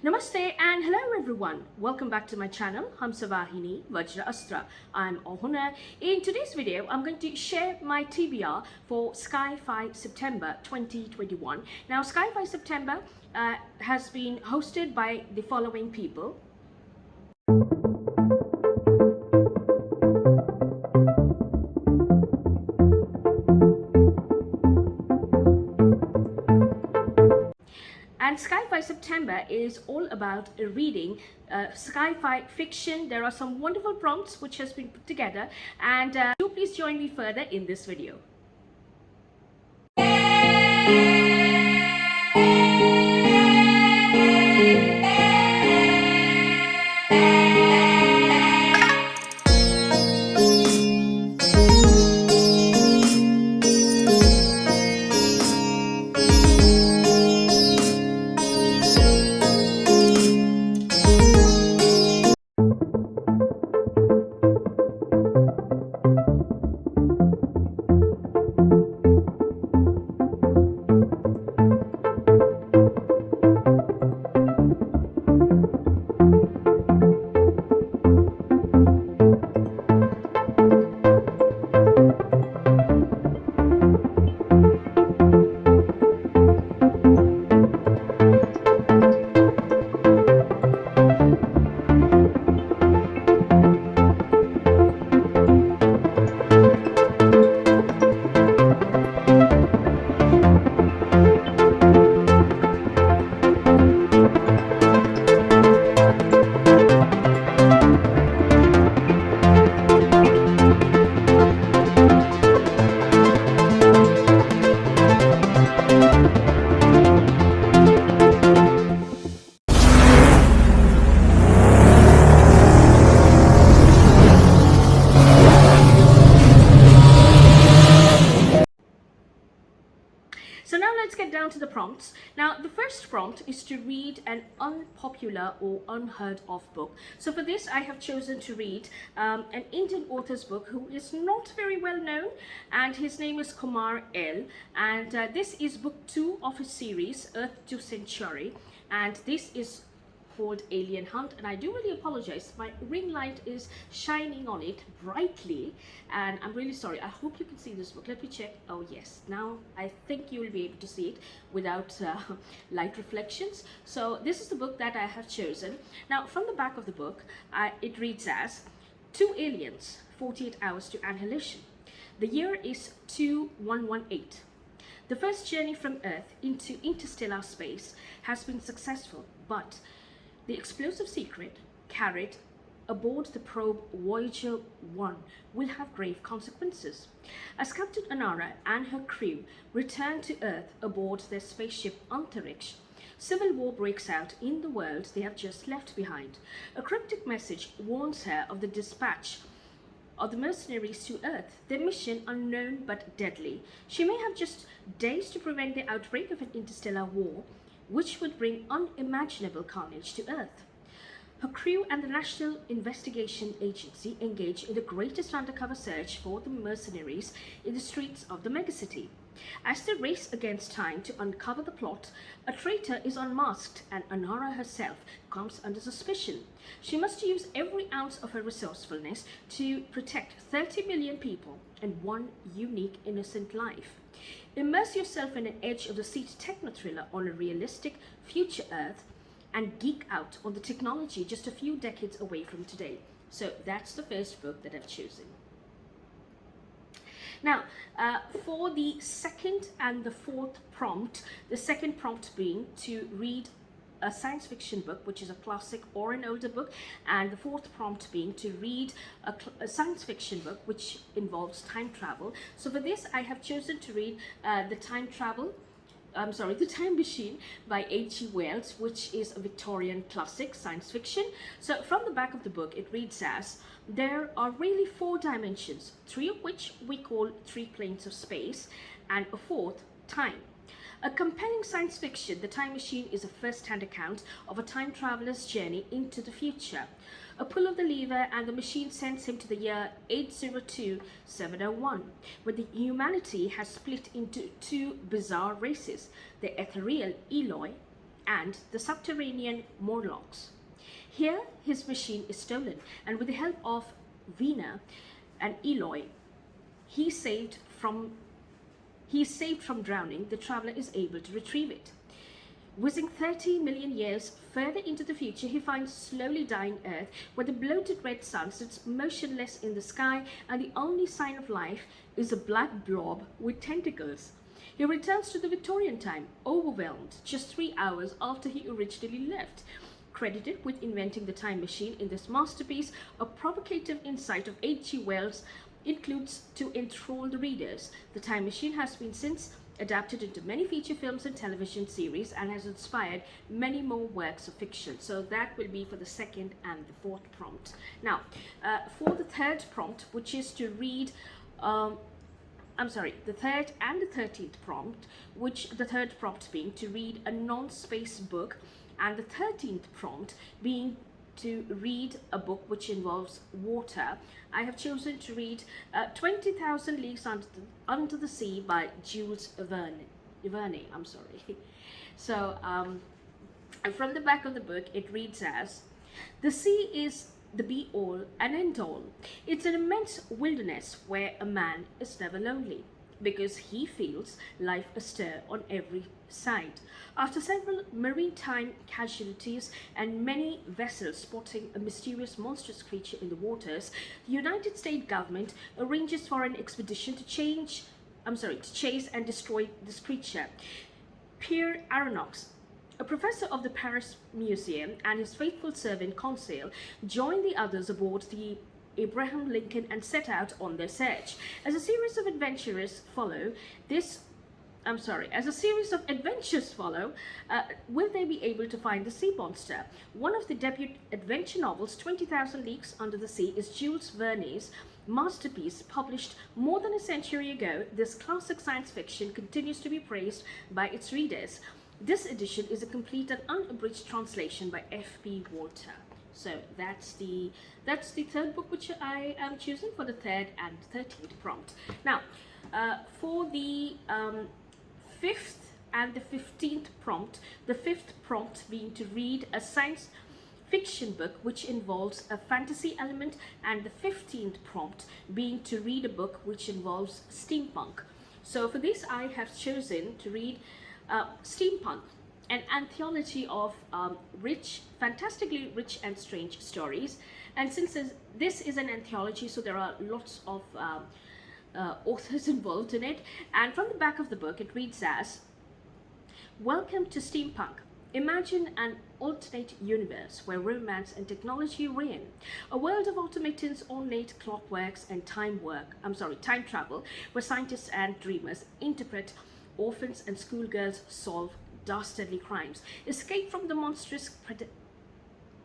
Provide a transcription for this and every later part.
Namaste and hello everyone. Welcome back to my channel, Hamsavahini Vajraasthra. I'm Awhona. In today's video, I'm going to share my TBR for Sci-Fi September 2021. Now, Sci-Fi September has been hosted by the following people. And Sci-Fi September is all about reading sci-fi fiction. There are some wonderful prompts which has been put together, and do please join me further in this video. So now let's get down to the prompts. Now the first prompt is to read an unpopular or unheard of book. So for this I have chosen to read an Indian author's book who is not very well known, and his name is Kumar L. And this is book 2 of his series Earth to Century, and this is called Alien Hunt. And I do really apologize, my ring light is shining on it brightly and I'm really sorry. I hope you can see this book. Let me check. Oh yes, now I think you will be able to see it without light reflections. So this is the book that I have chosen. Now from the back of the book it reads as 2 aliens, 48 hours to annihilation. The year is 2118. The first journey from Earth into interstellar space has been successful, but the explosive secret carried aboard the probe Voyager 1 will have grave consequences. As Captain Anara and her crew return to Earth aboard their spaceship Antariksh, civil war breaks out in the world they have just left behind. A cryptic message warns her of the dispatch of the mercenaries to Earth, their mission unknown but deadly. She may have just days to prevent the outbreak of an interstellar war, which would bring unimaginable carnage to Earth. Her crew and the National Investigation Agency engage in the greatest undercover search for the mercenaries in the streets of the megacity. As they race against time to uncover the plot, a traitor is unmasked and Anara herself comes under suspicion. She must use every ounce of her resourcefulness to protect 30 million people and one unique innocent life. Immerse yourself in an edge-of-the-seat techno-thriller on a realistic future Earth and geek out on the technology just a few decades away from today. So that's the first book that I've chosen. Now, for the second and the fourth prompt, the second prompt being to read a science fiction book, which is a classic or an older book, and the fourth prompt being to read a science fiction book which involves time travel. So for this I have chosen to read The Time Machine by H.G. Wells, which is a Victorian classic science fiction. So from the back of the book it reads as, there are really 4 dimensions, 3 of which we call 3 planes of space, and a 4th, time. A compelling science fiction, The Time Machine is a first-hand account of a time traveler's journey into the future. A pull of the lever and the machine sends him to the year 802-701, where the humanity has split into 2 bizarre races, the ethereal Eloi and the subterranean Morlocks. Here, his machine is stolen, and with the help of Veena and Eloy, he is saved from drowning. The traveler is able to retrieve it. Whizzing 30 million years further into the future, he finds slowly dying Earth, where the bloated red sun sits motionless in the sky, and the only sign of life is a black blob with tentacles. He returns to the Victorian time, overwhelmed, just 3 hours after he originally left. Credited with inventing the time machine in this masterpiece, a provocative insight of H.G. Wells includes to enthrall the readers. The time machine has been since adapted into many feature films and television series and has inspired many more works of fiction. So that will be for the second and the fourth prompt. Now, for the third prompt, which is to read, the third and the 13th prompt, which the third prompt being to read a non-space book, and the 13th prompt being to read a book which involves water. I have chosen to read 20,000 Leagues Under the Sea by Jules Verne. So, and from the back of the book, it reads as, "The sea is the be-all and end-all. It's an immense wilderness where a man is never lonely, because he feels life astir on every side. After several maritime casualties and many vessels spotting a mysterious monstrous creature in the waters, the United States government arranges for an expedition to chase and destroy this creature. Pierre Aronnax, a professor of the Paris Museum, and his faithful servant Conseil join the others aboard the Abraham Lincoln and set out on their search. As a series of adventures follow, will they be able to find the sea monster? One of the debut adventure novels, 20,000 Leagues Under the Sea, is Jules Verne's masterpiece. Published more than a century ago, this classic science fiction continues to be praised by its readers. This edition is a complete and unabridged translation by F.P. Walter." So that's the third book which I am choosing for the third and 13th prompt. Now, for the 5th and the 15th prompt, the 5th prompt being to read a science fiction book which involves a fantasy element, and the 15th prompt being to read a book which involves steampunk. So for this, I have chosen to read Steampunk, an anthology of fantastically rich and strange stories. And since this is an anthology, so there are lots of authors involved in it. And from the back of the book, it reads as, "Welcome to Steampunk. Imagine an alternate universe where romance and technology reign. A world of automatons, ornate clockworks, and time travel, where scientists and dreamers interpret orphans and schoolgirls solve dastardly crimes, escape from the monstrous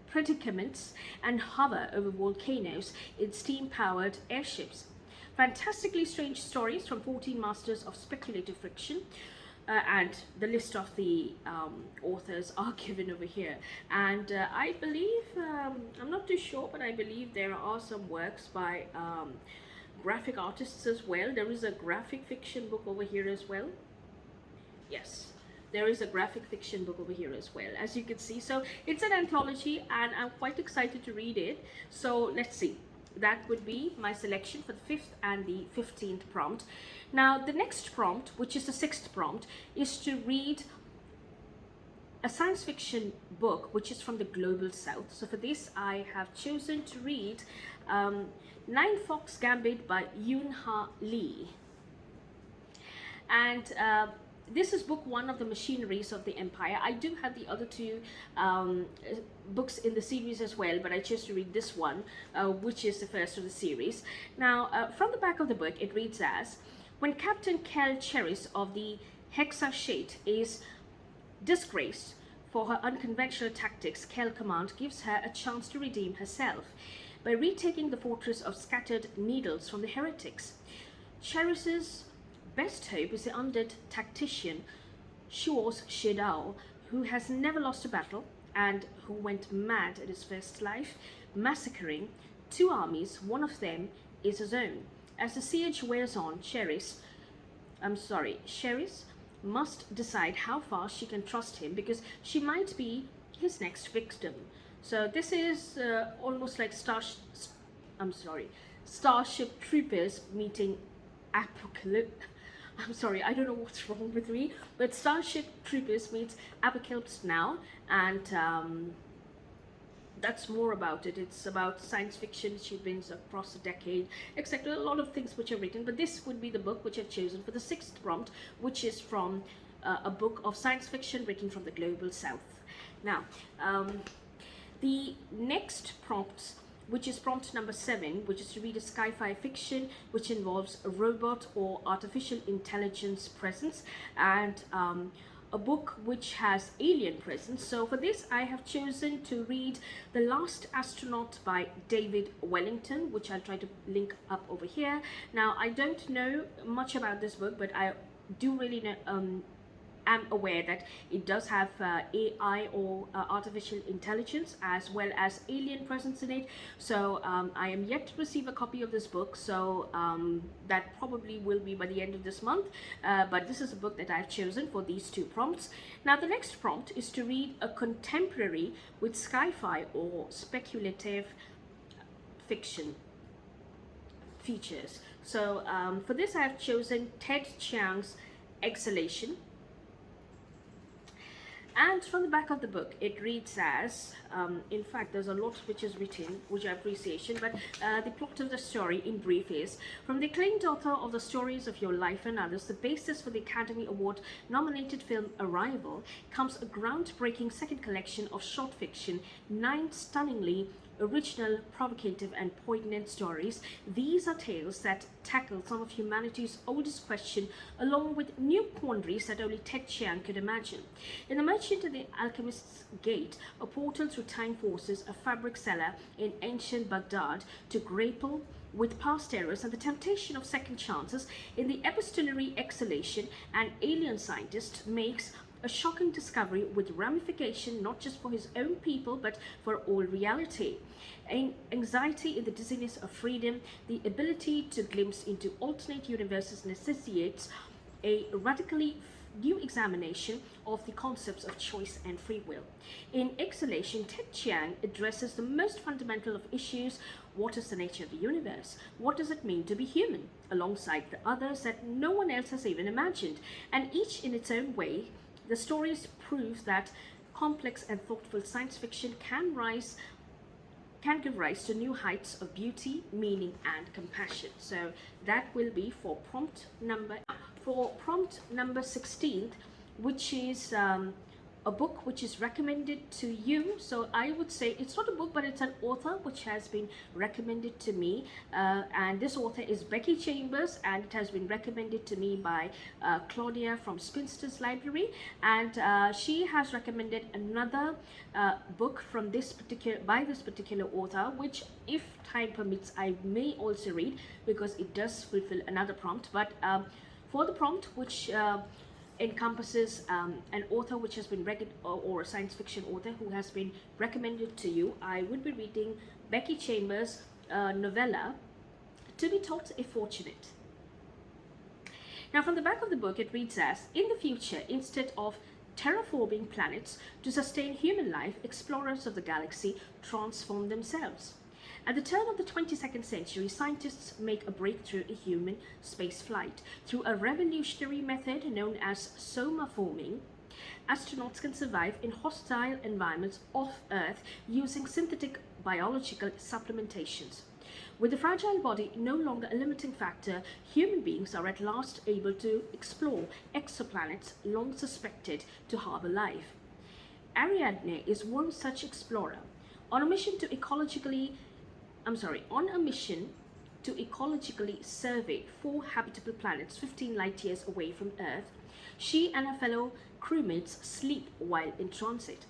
predicaments, and hover over volcanoes in steam-powered airships. Fantastically strange stories from 14 masters of speculative fiction." And the list of the authors are given over here. And I believe, I'm not too sure, but I believe there are some works by graphic artists as well. There is a graphic fiction book over here as well. Yes, there is a graphic fiction book over here as well, as you can see. So it's an anthology, and I'm quite excited to read it. So let's see. That would be my selection for the 5th and the 15th prompt. Now, the next prompt, which is the 6th prompt, is to read a science fiction book which is from the global south. So for this, I have chosen to read Nine Fox Gambit by Yoon-Ha Lee. And this is book 1 of the Machineries of the Empire. I do have the other 2 books in the series as well, but I chose to read this one, which is the first of the series. Now, from the back of the book, it reads as, "When Captain Kel Cheris of the Hexashate is disgraced for her unconventional tactics, Kel Command gives her a chance to redeem herself by retaking the fortress of Scattered Needles from the heretics. Cheris's best hope is the undead tactician Shuos Shedao, who has never lost a battle and who went mad in his first life, massacring 2 armies. One of them is his own. As the siege wears on, Cheris, must decide how far she can trust him because she might be his next victim. So this is almost like Starship Troopers meeting Apocalypse. I'm sorry, I don't know what's wrong with me, but Starship Troopers meets Apocalypse Now, and that's more about it. It's about science fiction achievements across a decade, etc. A lot of things which are written, but this would be the book which I've chosen for the sixth prompt, which is from a book of science fiction written from the global south. Now, the next prompt, which is prompt number 7, which is to read a sci-fi fiction which involves a robot or artificial intelligence presence, and a book which has alien presence. So for this I have chosen to read The Last Astronaut by David Wellington, which I'll try to link up over here. Now, I don't know much about this book, but I do really know, am aware that it does have AI or artificial intelligence as well as alien presence in it. So I am yet to receive a copy of this book, so that probably will be by the end of this month, but this is a book that I've chosen for these two prompts. Now, the next prompt is to read a contemporary with sci-fi or speculative fiction features. So for this I have chosen Ted Chiang's Exhalation. And from the back of the book, it reads as, in fact, there's a lot which is written, which I appreciate, but the plot of the story in brief is, from the acclaimed author of The Stories of Your Life and Others, the basis for the Academy Award nominated film Arrival, comes a groundbreaking second collection of short fiction, 9 stunningly original, provocative and poignant stories. These are tales that tackle some of humanity's oldest questions along with new quandaries that only Ted Chiang could imagine. In The Merchant and the Alchemist's Gate, a portal through time forces a fabric seller in ancient Baghdad to grapple with past errors and the temptation of second chances. In The Epistolary Exhalation, an alien scientist makes a shocking discovery with ramification not just for his own people but for all reality. Anxiety in the Dizziness of Freedom, the ability to glimpse into alternate universes necessitates a radically new examination of the concepts of choice and free will. In Exhalation, Ted Chiang addresses the most fundamental of issues. What is the nature of the universe? What does it mean to be human? Alongside the others that no one else has even imagined, and each in its own way. The stories prove that complex and thoughtful science fiction can give rise to new heights of beauty, meaning, and compassion. So that will be for prompt number 16, which is a book which is recommended to you. So I would say it's not a book, but it's an author which has been recommended to me, and this author is Becky Chambers, and it has been recommended to me by Claudia from Spinster's Library, and she has recommended another book from this particular author, which if time permits I may also read because it does fulfill another prompt. But for the prompt which encompasses an author which has been or a science fiction author who has been recommended to you, I would be reading Becky Chambers' novella To Be Taught If Fortunate. Now, from the back of the book it reads as, in the future, instead of terraforming planets to sustain human life, explorers of the galaxy transform themselves. At the turn of the 22nd century, scientists make a breakthrough in human space flight. Through a revolutionary method known as somaforming, astronauts can survive in hostile environments off Earth using synthetic biological supplementations. With the fragile body no longer a limiting factor, human beings are at last able to explore exoplanets long suspected to harbor life. Ariadne is one such explorer. On a mission to ecologically survey 4 habitable planets 15 light years away from Earth, she and her fellow crewmates sleep while in transit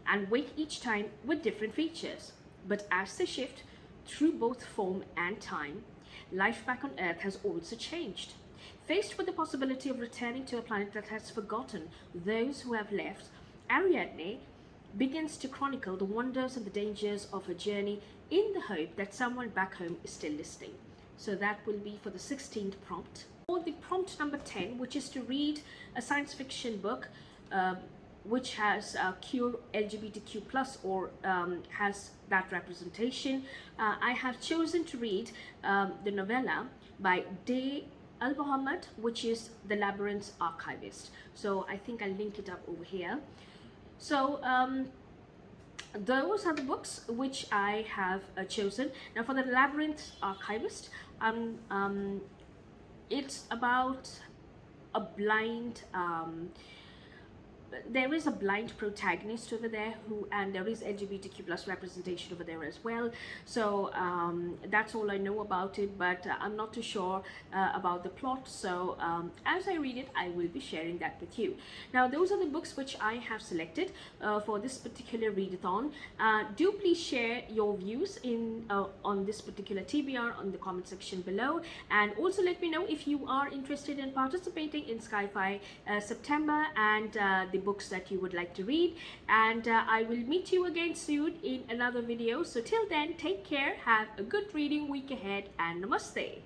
and wake each time with different features. But as they shift through both form and time, life back on Earth has also changed. Faced with the possibility of returning to a planet that has forgotten those who have left, Ariadne begins to chronicle the wonders and the dangers of her journey in the hope that someone back home is still listening. So that will be for the 16th prompt. For the prompt number 10, which is to read a science fiction book which has queer LGBTQ plus or has that representation, I have chosen to read the novella by Day Al-Muhammad, which is The Labyrinth's Archivist. So I think I'll link it up over here. So those are the books which I have chosen. Now for The Labyrinth's Archivist, it's about a blind there is a blind protagonist over there and there is LGBTQ plus representation over there as well. So that's all I know about it, but I'm not too sure about the plot. So as I read it, I will be sharing that with you. Now those are the books which I have selected for this particular readathon. Do please share your views on this particular TBR on the comment section below, and also let me know if you are interested in participating in Sci-Fi September and the books that you would like to read. And I will meet you again soon in another video. So till then, take care, have a good reading week ahead, and namaste.